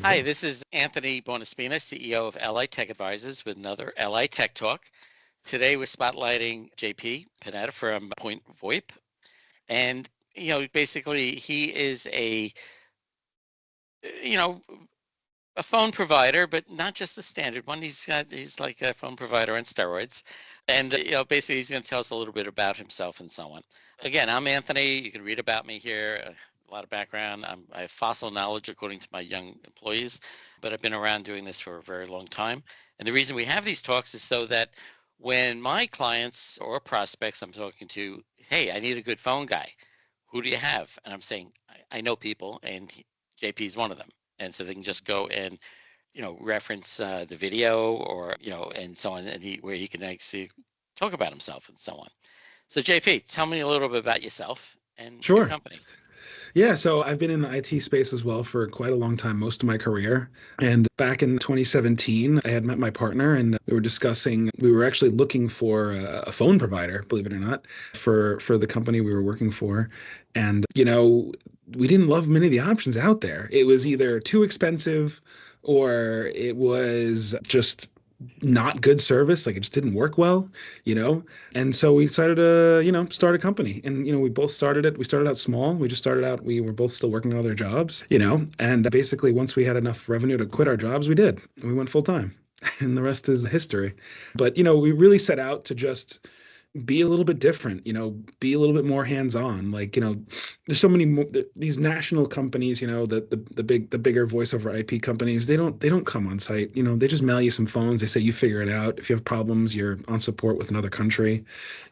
Hi, Hello. this is Anthony Buonaspina, CEO of LI Tech Advisors with another LI Tech Talk. Today we're spotlighting JP Panetta from Point VoIP. And, basically he is you know, a phone provider, but not just a standard one. He's like a phone provider on steroids. And, basically he's going to tell us a little bit about himself and so on. Again, I'm Anthony. You can read about me here. A lot of background. I have fossil knowledge according to my young employees, but I've been around doing this for a very long time. And the reason we have these talks is so that when my clients or prospects I'm talking to, hey, I need a good phone guy. Who do you have? And I'm saying, I know people, and JP is one of them. And so they can just go and reference the video or and so on, and where he can actually talk about himself and so on. So JP, tell me a little bit about yourself and your Sure. company. Yeah, so I've been in the IT space as well for quite a long time, most of my career. And back in 2017, I had met my partner and we were discussing, we were actually looking for a phone provider, believe it or not, for the company we were working for. And, we didn't love many of the options out there. It was either too expensive or it was just not good service, like it just didn't work well, you know. And so we decided to, start a company. And we both started it. We started out small. We just started out, we were both still working on other jobs, and basically once we had enough revenue to quit our jobs, we did. We went full time. And the rest is history. But we really set out to just be a little bit different, be a little bit more hands-on. Like, there's so many more, these national companies, the bigger voice over IP companies, they don't come on site. They just mail you some phones. They say you figure it out. If you have problems, you're on support with another country.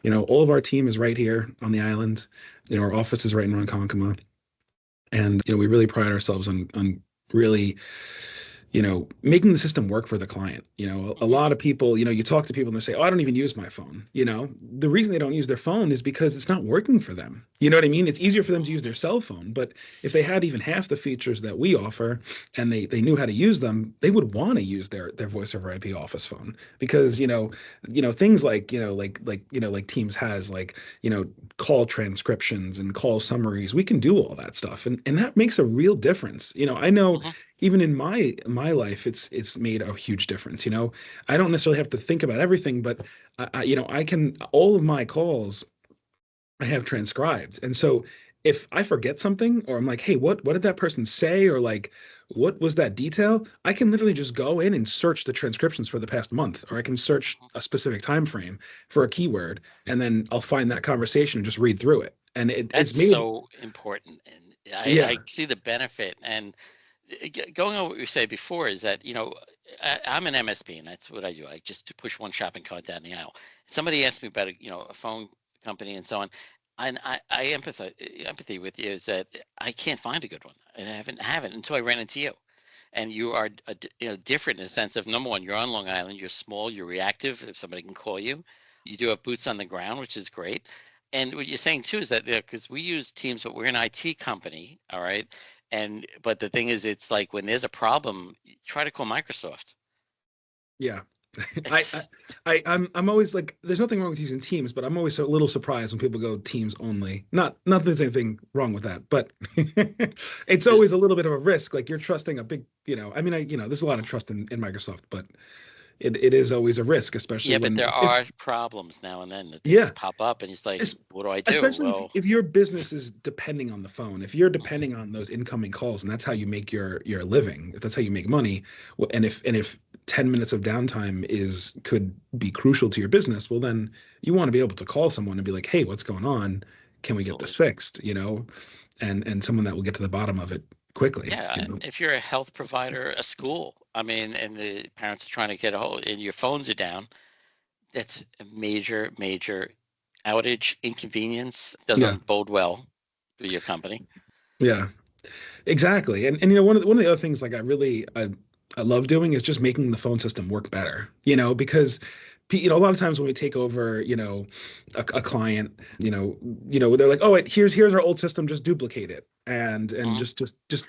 All of our team is right here on the island. Our office is right in Ronkonkoma. And we really pride ourselves on really making the system work for the client. A Hmm. lot of people, you talk to people and they say, "Oh, I don't even use my phone." The reason they don't use their phone is because it's not working for them. You know what I mean? It's easier for them to use their cell phone, but if they had even half the features that we offer and they knew how to use them, they would want to use their voice over IP office phone because, things like, like Teams has like, call transcriptions and call summaries. We can do all that stuff. And that makes a real difference. I know Hmm. even in my life, it's made a huge difference. I don't necessarily have to think about everything, but I can, all of my calls I have transcribed. And so if I forget something or I'm like, hey, what did that person say? Or like, what was that detail? I can literally just go in and search the transcriptions for the past month, or I can search Hmm. a specific time frame for a keyword, and then I'll find that conversation and just read through it. And it's That's made, so important, and I yeah, see the benefit. And going on what you said before is that I'm an MSP, and that's what I do. I just to push one shopping cart down the aisle. Somebody asked me about a phone company and so on, and I empathy with you is that I can't find a good one, and I haven't until I ran into you. And you are different in the sense of, number one, you're on Long Island, you're small, you're reactive. If somebody can call you, you do have boots on the ground, which is great. And what you're saying too is that because we use Teams, but we're an IT company, all right. And but the thing is, it's like when there's a problem, try to call Microsoft. yeah. I, I It's I'm always like, there's nothing wrong with using Teams, but I'm always a little surprised when people go Teams only. Not that there's anything wrong with that, but it's there's always a little bit of a risk. Like you're trusting a big, I mean, there's a lot of trust in Microsoft, but it is always a risk, especially yeah, but when there if are problems now and then that things yeah, pop up, and it's like, es- what do I do? especially Well, if your business is depending on the phone, if you're mhm, depending on those incoming calls, and that's how you make your living, if that's how you make money, and if 10 minutes of downtime is could be crucial to your business, well then you want to be able to call someone and be like, hey, what's going on? Can we get this absolutely. fixed? And someone that will get to the bottom of it quickly, Yeah, if you're a health provider, a school, I mean, and the parents are trying to get a hold, and your phones are down, that's a major, major outage, inconvenience. Yeah, Doesn't bode well for your company. yeah. Exactly. And one of the other things like I love doing is just making the phone system work better. Because a lot of times when we take over, a client, they're like, "Oh, wait, here's our old system, just duplicate it." And Mhm. just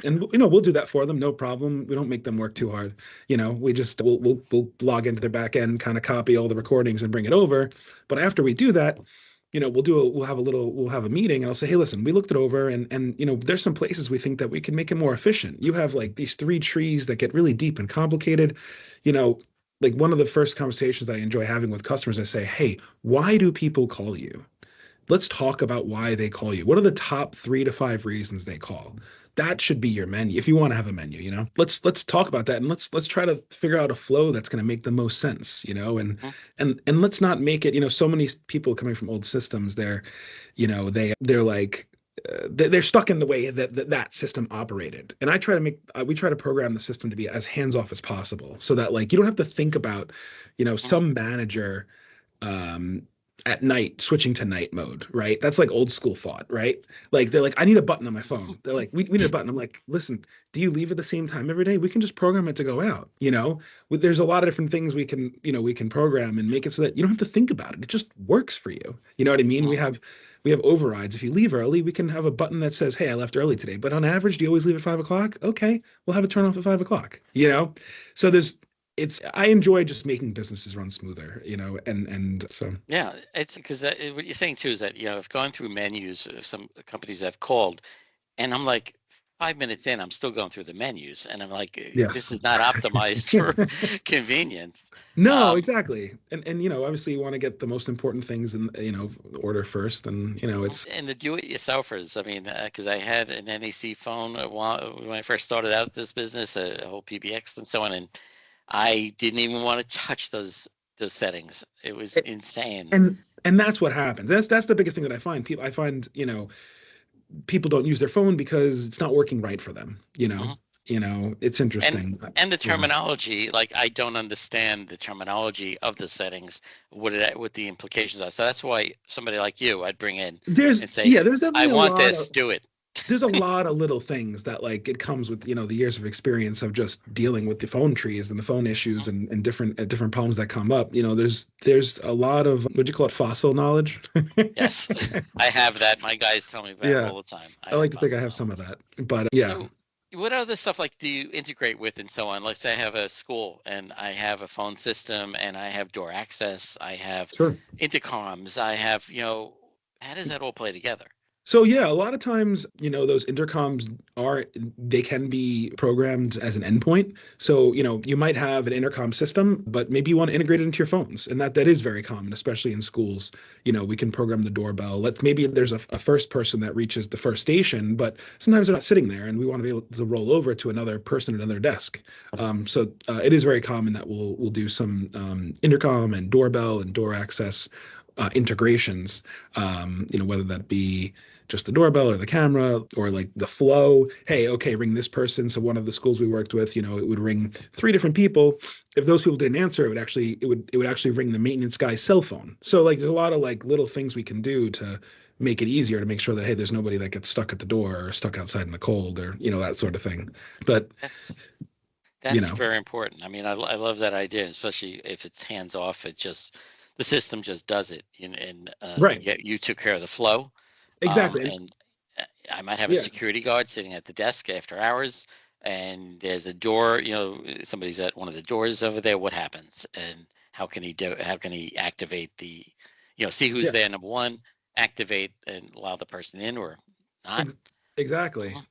and we'll do that for them, no problem. We don't make them work too hard. We just we'll log into their back end, kind of copy all the recordings and bring it over. But after we do that, we'll have a meeting and I'll say, hey, listen, we looked it over and there's some places we think that we can make it more efficient. You have like these three trees that get really deep and complicated. You know, like one of the first conversations that I enjoy having with customers, I say, hey, why do people call you? Let's talk about why they call you. What are the top 3 to 5 reasons they call? That should be your menu if you want to have a menu, let's talk about that and let's try to figure out a flow that's going to make the most sense, and let's not make it, so many people coming from old systems, they're like they're stuck in the way that system operated. And I try to we try to program the system to be as hands off as possible so that like you don't have to think about, Mhm. some manager um at night switching to night mode, right? That's like old school thought, right? Like they're like, I need a button on my phone. They're like, we need a button. I'm like, listen, do you leave at the same time every day? We can just program it to go out, there's a lot of different things we can program and make it so that you don't have to think about it. It just works for you. You know what I mean? Mhm. We have overrides. If you leave early, we can have a button that says, hey, I left early today. But on average, do you always leave at 5 o'clock? Okay, we'll have it turn off at 5 o'clock, So I enjoy just making businesses run smoother, and so Yeah, it's because what you're saying too is that I've gone through menus. Some companies I've called, and I'm like 5 minutes in, I'm still going through the menus, and I'm like, this yes. is not optimized for convenience. No, Um, exactly. And obviously you want to get the most important things in, order first. And it's and the do-it-yourselfers. I mean, because I had an NEC phone when I first started out this business, a whole PBX and so on, and I didn't even want to touch those settings. It was insane. and that's what happens. That's the biggest thing that I find, people don't use their phone because it's not working right for them, Mhm. It's and interesting. and the Yeah. terminology, like I don't understand the terminology of the settings, what the implications are. So that's why somebody like you I'd bring in and say, There's I definitely a want lot this, of do it. there's a lot of little things that like it comes with the years of experience of just dealing with the phone trees and the phone issues Mhm. and different problems that come up. There's a lot of, what do you call it, fossil knowledge. Yes. I have that. My guys tell me about Yeah, all the time. I I have like to think I fossil have some of knowledge. that, but yeah. So what other stuff like do you integrate with and so on? Let's say I have a school and I have a phone system and I have door access, I have Sure. intercoms, I have, how does that all play together? So yeah, a lot of times, those intercoms they can be programmed as an endpoint. So, you might have an intercom system, but maybe you want to integrate it into your phones. And that is very common, especially in schools. We can program the doorbell. Maybe there's a first person that reaches the first station, but sometimes they're not sitting there and we want to be able to roll over to another person at another desk. So it is very common that we'll do some intercom and doorbell and door access integrations, whether that be just the doorbell or the camera or like the flow. Hey, okay, ring this person. So one of the schools we worked with, it would ring 3 different people. If those people didn't answer, it would actually ring the maintenance guy's cell phone. So like there's a lot of like little things we can do to make it easier to make sure that, hey, there's nobody that gets stuck at the door or stuck outside in the cold or that sort of thing. But That's you That's know very important. I mean, I love that idea, especially if it's hands off. It just the system just does it, and right, you took care of the flow. exactly. And I might have a Yeah, security guard sitting at the desk after hours, and there's a door. Somebody's at one of the doors over there. What happens, and how can he do? How can he activate the, see who's yeah. there? Number one, activate and allow the person in or not. Exactly. Mhm.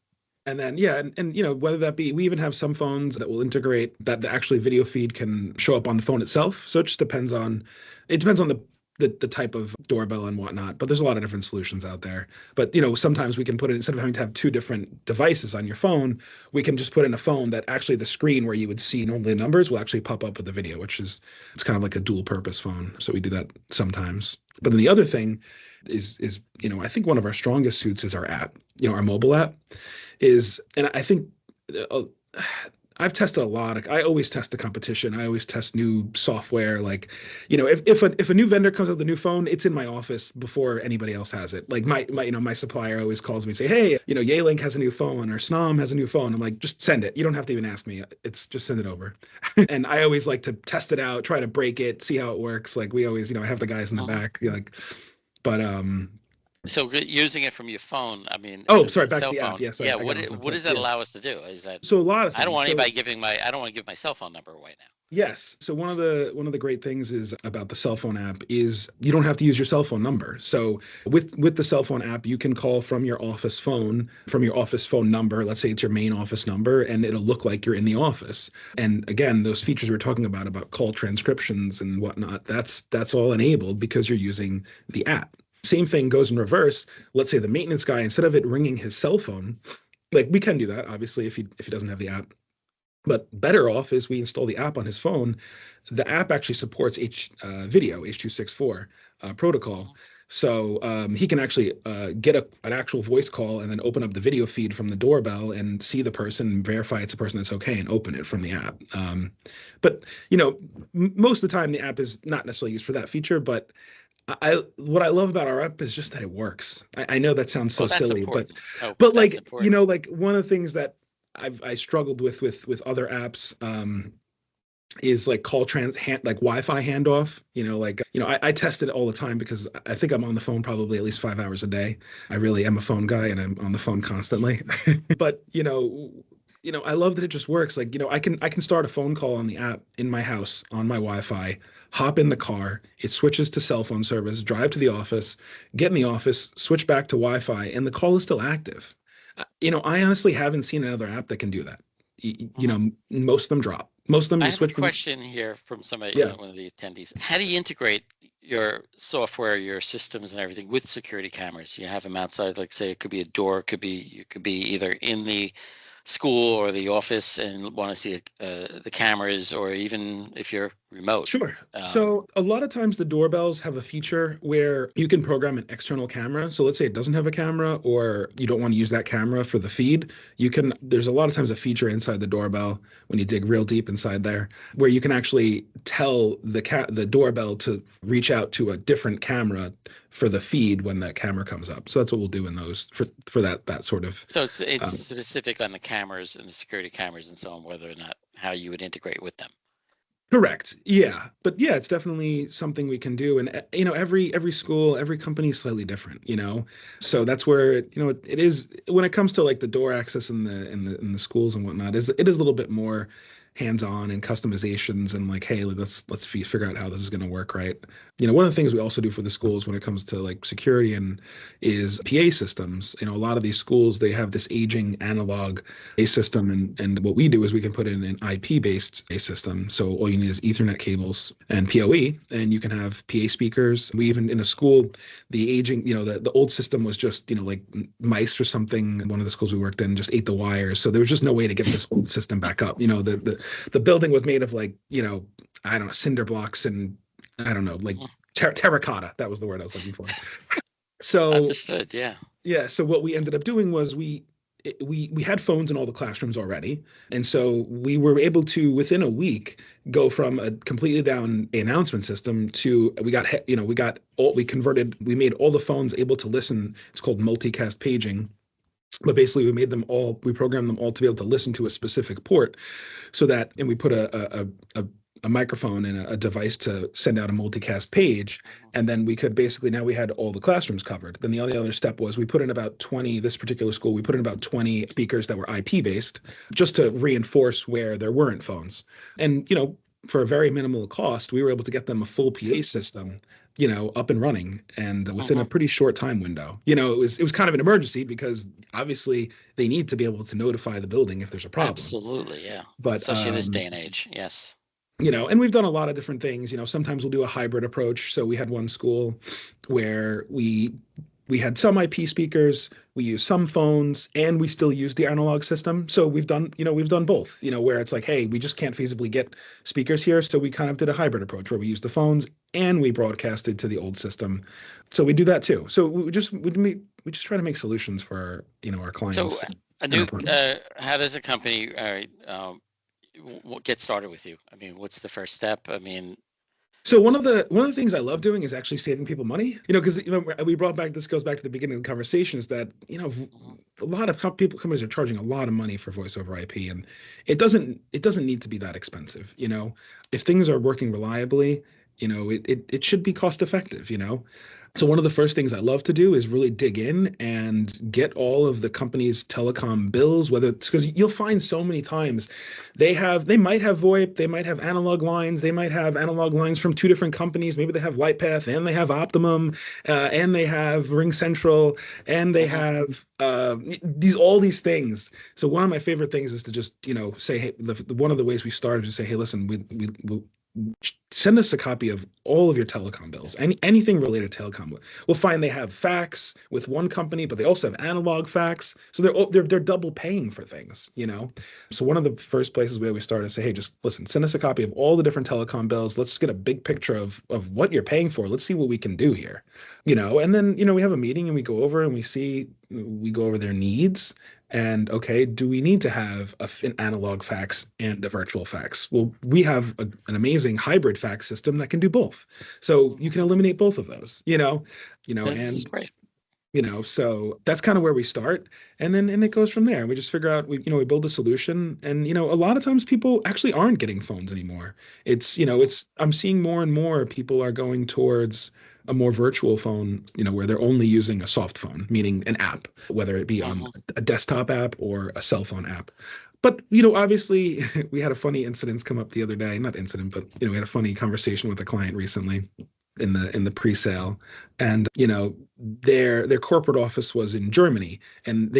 And then yeah, and whether that be, we even have some phones that will integrate that the actually video feed can show up on the phone itself. So it depends on the type of doorbell and whatnot. But there's a lot of different solutions out there. But sometimes we can put it, instead of having to have 2 different devices on your phone, we can just put in a phone that actually the screen where you would see normally the numbers will actually pop up with the video, which is, it's kind of like a dual purpose phone. So we do that sometimes. But then the other thing is I think one of our strongest suits is our app, our mobile app and I think uh, I've tested a lot. I always test the competition. I always test new software. Like, if a new vendor comes out with a new phone, it's in my office before anybody else has it. Like my supplier always calls me and say, hey, Yealink has a new phone or Snom has a new phone. I'm like, just send it. You don't have to even ask me. It's just send it over. And I always like to test it out, try to break it, see how it works. Like we always, have the guys in the Mhm. back, like, but So using it from your phone, I mean, Oh, your sorry, back to cell the app. phone. Yes, Yeah, I got off on a what does that Yeah. allow us to do? Is that So a lot of I don't things. want So anybody I don't want to give my cell phone number away now. yes. So one of the great things is about the cell phone app is you don't have to use your cell phone number. So with the cell phone app, you can call from your office phone number. Let's say it's your main office number, and it'll look like you're in the office. And again, those features we're talking about call transcriptions and whatnot, that's all enabled because you're using the app. Same thing goes in reverse. Let's say the maintenance guy, instead of it ringing his cell phone, like we can do that obviously if he doesn't have the app, but better off is we install the app on his phone. The app actually supports video H.264 protocol. Mhm. So he can actually get an actual voice call and then open up the video feed from the doorbell and see the person, verify it's a person that's okay, and open it from the app. But most of the time the app is not necessarily used for that feature. But what I love about our app is just that it works. I know that sounds so Well, that's silly, important. Oh, but that's like important. like one of the things that I struggled with other apps is like like Wi-Fi handoff. I test it all the time because I think I'm on the phone probably at least 5 hours a day. I really am a phone guy and I'm on the phone constantly. But I love that it just works. Like, I can start a phone call on the app in my house on my Wi-Fi, hop in the car, it switches to cell phone service, drive to the office, get in the office, switch back to Wi-Fi, and the call is still active. I honestly haven't seen another app that can do that. Mhm. Most of them drop. Most of them I you have a switch them. question here from somebody, Yeah, one of the attendees. How do you integrate your software, your systems, and everything with security cameras? You have them outside, like say it could be a door, you could be either in the school or the office and want to see the cameras, or even if you're remote. sure. Um, So a lot of times the doorbells have a feature where you can program an external camera. So let's say it doesn't have a camera or you don't want to use that camera for the feed. There's a lot of times a feature inside the doorbell when you dig real deep inside there where you can actually tell the doorbell to reach out to a different camera for the feed when that camera comes up. So that's what we'll do in those for that sort of so it's um, specific on the cameras and the security cameras and so on, whether or not how you would integrate with them. correct. Yeah. But yeah, it's definitely something we can do. And every school, every company is slightly different. So that's where, it is when it comes to like the door access in the schools and whatnot, it is a little bit more hands-on and customizations and like, hey, let's figure out how this is going to work, right? One of the things we also do for the schools when it comes to like security and is PA systems. A lot of these schools, they have this aging analog a system, and what we do is we can put in an IP based a system. So all you need is Ethernet cables and PoE, and you can have PA speakers. We even in a school, the aging, the old system was just like mice or something. One of the schools we worked in just ate the wires, so there was just no way to get this old system back up. The building was made of like I don't know, cinder blocks and I don't know, like Mhm. terracotta. That was the word I was looking for. So Understood. Yeah. yeah, so what we ended up doing was we had phones in all the classrooms already, and so we were able to within a week go from a completely down announcement system to we made all the phones able to listen. It's called multicast paging, but basically we programmed them all to be able to listen to a specific port, and we put a microphone and a device to send out a multicast page. Mhm. And then we could basically, now we had all the classrooms covered. Then the only other step was we put in about 20, this particular school, we put in about 20 speakers that were IP based just to reinforce where there weren't phones. And, for a very minimal cost, we were able to get them a full PA system, up and running and within a Mhm. pretty short time window. It was kind of an emergency because obviously they need to be able to notify the building if there's a problem. Absolutely. Yeah. But Especially in this day and age. Yes. and we've done a lot of different things. Sometimes we'll do a hybrid approach. So we had one school where we had some IP speakers, we used some phones, and we still use the analog system. So we've done both, where it's like, hey, we just can't feasibly get speakers here. So we kind of did a hybrid approach where we used the phones and we broadcasted to the old system. So we do that too. So we just try to make solutions for our So clients a and our new, partners. how does a company get started with you? I mean, what's the first step? I mean, So one of the things I love doing is actually saving people money. Because we brought back this goes back to the beginning of the conversation is that mhm. a lot of companies are charging a lot of money for voice over IP, and it doesn't need to be that expensive. If things are working reliably, it should be cost effective. So one of the first things I love to do is really dig in and get all of the company's telecom bills, whether it's because you'll find so many times they might have VoIP, they might have analog lines, they might have analog lines from two different companies. Maybe they have Lightpath and they have Optimum, and they have Ring Central, and they Hmm. have all these things. So one of my favorite things is to just say, hey, one of the ways we started is say, hey, listen, we send us a copy of all of your telecom bills, anything related to telecom. We'll find they have fax with one company, but they also have analog fax, so they're double paying for things. So one of the first places where we started is say, hey, just listen, send us a copy of all the different telecom bills. Let's get a big picture of what you're paying for. Let's see what we can do here. And then we have a meeting and we go over and we go over their needs. And okay, do we need to have an analog fax and a virtual fax? Well, we have an amazing hybrid fax system that can do both. So you Hmm. can eliminate both of those. This is And great. so that's kind of where we start. And then it goes from there. And we just figure out we build a solution. And a lot of times people actually aren't getting phones anymore. Hmm. It's I'm seeing more and more people are going towards a more virtual phone, where they're only using a soft phone, meaning an app, whether it be on Hmm. a desktop app or a cell phone app. But obviously, we had a funny incident come up the other day. Not incident, but we had a funny conversation with a client recently in the pre-sale, and their corporate office was in Germany, and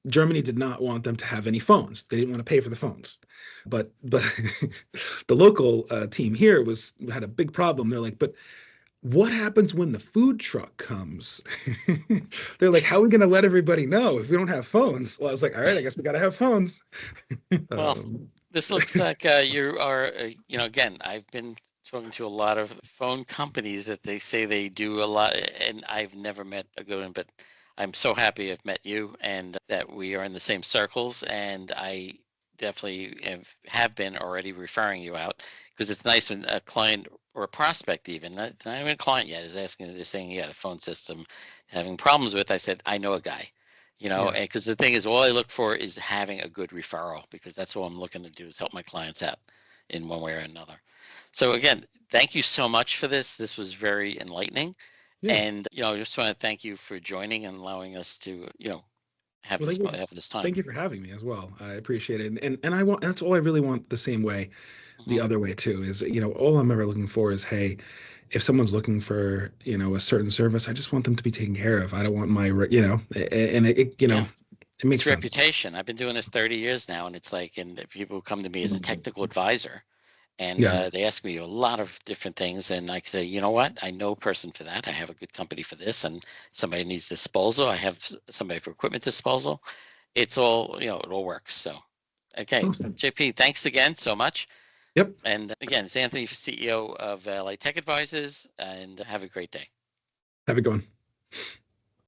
Germany did not want them to have any phones. They didn't want to pay for the phones, but the local team here had a big problem. They're like, but what happens when the food truck comes? They're like, how are we going to let everybody know if we don't have phones? Well, I was like, all right, I guess we got to have phones. Well, um, this looks like you are, again, I've been talking to a lot of phone companies that they say they do a lot, and I've never met a good one, but I'm so happy I've met you and that we are in the same circles. And I definitely have been already referring you out because it's nice when a client or a prospect, even not even a client yet, is asking, they're saying, yeah, the phone system having problems with. I said, I know a guy. yeah. And because the thing is, all I look for is having a good referral because that's all I'm looking to do is help my clients out in one way or another. So again, thank you so much for this. This was very enlightening. Yeah. And, I just want to thank you for joining and allowing us to, have Well, this have this time. thank you for having me as well. I appreciate it. And I want that's all I really want the same way, the Hmm. other way too, is all I'm ever looking for is, hey, if someone's looking for, a certain service, I just want them to be taken care of. I don't want and Yeah. it It's makes sense. reputation. I've been doing this 30 years now, and it's like, and people come to me as a technical advisor. And Yeah. they ask me a lot of different things, and I say, you know what? I know a person for that. I have a good company for this, and somebody needs disposal. I have somebody for equipment disposal. It's all, it all works. So, okay, Awesome. JP, thanks again so much. Yep. And again, it's Anthony, CEO of LA Tech Advisors, and have a great day. Have a good one.